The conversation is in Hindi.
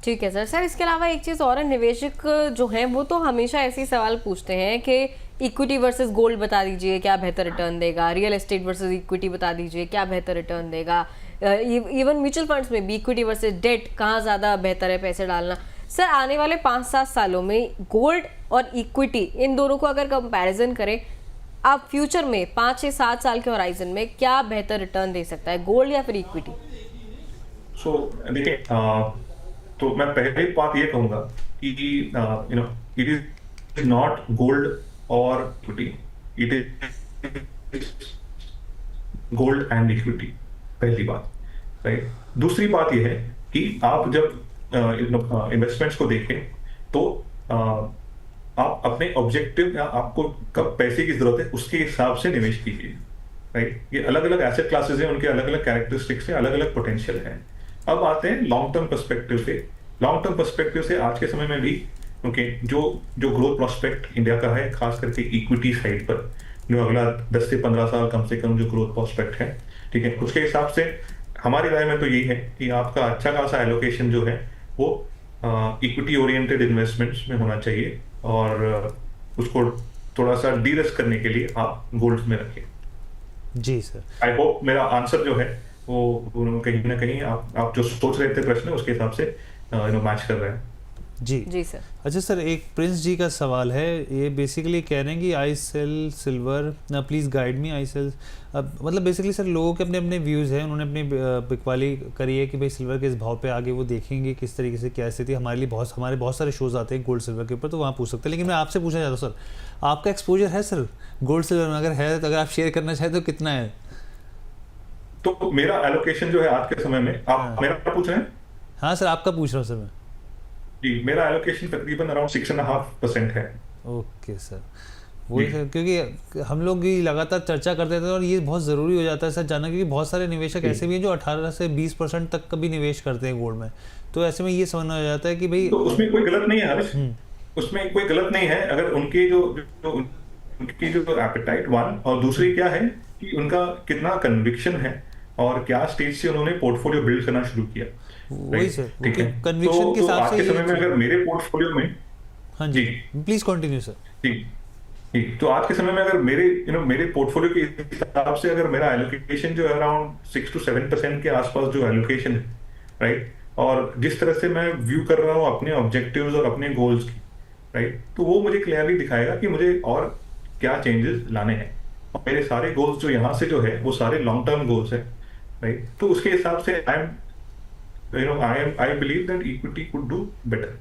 ठीक है सर। सर इसके अलावा एक चीज़ और है, निवेशक जो हैं वो तो हमेशा ऐसे ही सवाल पूछते हैं कि इक्विटी वर्सेस गोल्ड बता दीजिए क्या बेहतर रिटर्न देगा, रियल एस्टेट वर्सेस इक्विटी बता दीजिए क्या बेहतर रिटर्न देगा, इवन म्यूचुअल फंड्स में भी इक्विटी वर्सेस डेट कहाँ ज़्यादा बेहतर है पैसे डालना। सर आने वाले 5-7 सालों में गोल्ड और इक्विटी इन दोनों को अगर कंपैरिजन करें, आप फ्यूचर में 5 से 7 साल के होराइजन में क्या बेहतर रिटर्न दे सकता है, गोल्ड या फिर इक्विटी? देखिए, तो मैं पहले बात ये कहूंगा कि इट इज नॉट गोल्ड और equity, it is gold and equity, पहली बात। राइट। दूसरी बात यह है कि आप जब इन्वेस्टमेंट्स को देखें तो आप अपने ऑब्जेक्टिव या आपको कब पैसे की जरूरत है उसके हिसाब से निवेश कीजिए। राइट। ये अलग अलग एसेट क्लासेस हैं, उनके अलग अलग कैरेक्टरिस्टिक्स हैं, अलग अलग पोटेंशियल हैं। अब आते हैं लॉन्ग टर्म पर्सपेक्टिव से। लॉन्ग टर्म पर्सपेक्टिव से आज के समय में भी जो जो ग्रोथ प्रोस्पेक्ट इंडिया का है, खास करके इक्विटी साइड पर, जो अगला 10 से 15 साल कम से कम जो ग्रोथ प्रोस्पेक्ट है, ठीक है, उसके हिसाब से हमारी राय में तो यही है कि आपका अच्छा खासा एलोकेशन जो है वो इक्विटी ओरिएंटेड इन्वेस्टमेंट्स में होना चाहिए, और उसको थोड़ा सा डी रिस्क करने के लिए आप गोल्ड में रखें। जी सर। आई होप मेरा आंसर जो है वो कहीं ना कहीं आप जो सोच रहे थे प्रश्न उसके हिसाब से मैच कर रहे हैं। जी जी सर। अच्छा सर, एक प्रिंस जी का सवाल है, ये बेसिकली कह रहे हैं कि I sell silver, please guide me, I sell, मतलब बेसिकली सर लोगों के अपने अपने व्यूज़ हैं, उन्होंने अपनी बिकवाली करी है कि भाई सिल्वर के इस भाव पे आगे वो देखेंगे किस तरीके से क्या स्थिति। हमारे बहुत सारे शोज़ आते हैं गोल्ड सिल्वर के ऊपर, तो वहाँ पूछ सकते हैं। लेकिन मैं आपसे पूछना चाहता हूँ सर, आपका एक्सपोजर है सर गोल्ड सिल्वर में? अगर है तो अगर आप शेयर करना चाहें तो कितना है? तो मेरा एलोकेशन जो है आज के समय में, आप मेरा पूछ रहे हैं? हाँ सर, आपका पूछ रहा हूँ सर मैं। जी, मेरा एलोकेशन तकरीबन अराउंड 6.5% है। ओके सर, वही सर, क्योंकि हम लोग भी लगातार चर्चा करते थे और ये बहुत ज़रूरी हो जाता है सर जानना, क्योंकि बहुत सारे निवेशक ऐसे भी हैं जो 18 से 20% तक का भी निवेश करते हैं गोल्ड में। तो ऐसे में ये समझना हो जाता है कि भाई, तो उसमें कोई गलत नहीं है हर्ष, उसमें कोई गलत नहीं है अगर उनकी उनकी जो एपेटाइट, वन, और दूसरी क्या है कि उनका कितना कन्विक्शन है और क्या स्टेज से उन्होंने पोर्टफोलियो बिल्ड करना शुरू किया। वही सर, ठीक है, कन्विक्शन के हिसाब से आज के समय में अगर मेरे पोर्टफोलियो में, हाँ जी प्लीज कंटिन्यू सर। जी, तो आज के समय में अगर मेरे पोर्टफोलियो के हिसाब से अगर मेरा एलोकेशन जो है अराउंड 6 to 7% के आसपास जो एलोकेशन है, राइट, और जिस तरह से मैं व्यू कर रहा हूँ अपने ऑब्जेक्टिव्स और अपने गोल्स की, राइट, तो वो मुझे क्लियरली दिखाएगा कि मुझे और क्या चेंजेस लाने हैं। और मेरे सारे गोल्स जो यहाँ से जो है वो सारे लॉन्ग टर्म गोल्स हैं, राइट, तो उसके हिसाब से I believe that equity could do better.